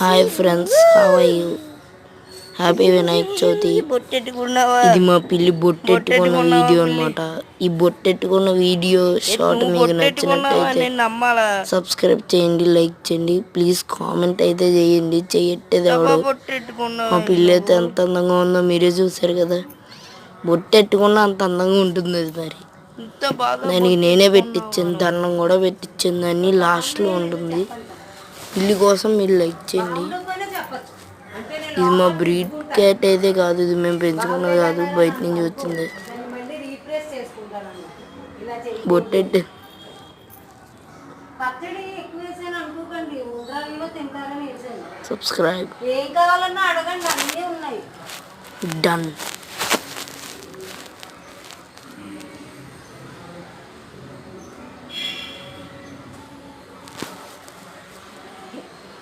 Hi friends, how are you? Happy Vinayaka Chavithi. ఇది మా పిల్లి బొట్టెట్టుకున్న వీడియో అనమాట. ఈ బొట్టెట్టుకున్న వీడియో షార్ట్ మీకు నచ్చినట్టయితే సబ్స్క్రైబ్ చేయండి, లైక్ చేయండి, ప్లీజ్ కామెంట్ అయితే చేయండి. చేయట్టేది ఎవడు. మా పిల్లి అయితే ఎంత అందంగా ఉందో మీరే చూసారు కదా. బొట్టెట్టుకున్న అంత అందంగా ఉంటుంది అది. మరి దానికి నేనే పెట్టించాను, దండం కూడా పెట్టించాను. దాన్ని లాస్ట్లో ఉంటుంది. పిల్లి కోసం మీరు లైక్ చేయండి. ఇది మా బ్రీడ్ క్యాట్ అయితే కాదు, ఇది మేము పెంచుకున్నది కాదు, బయట నుంచి వచ్చింది. బొట్టెట్టు సబ్స్క్రైబ్ డన్.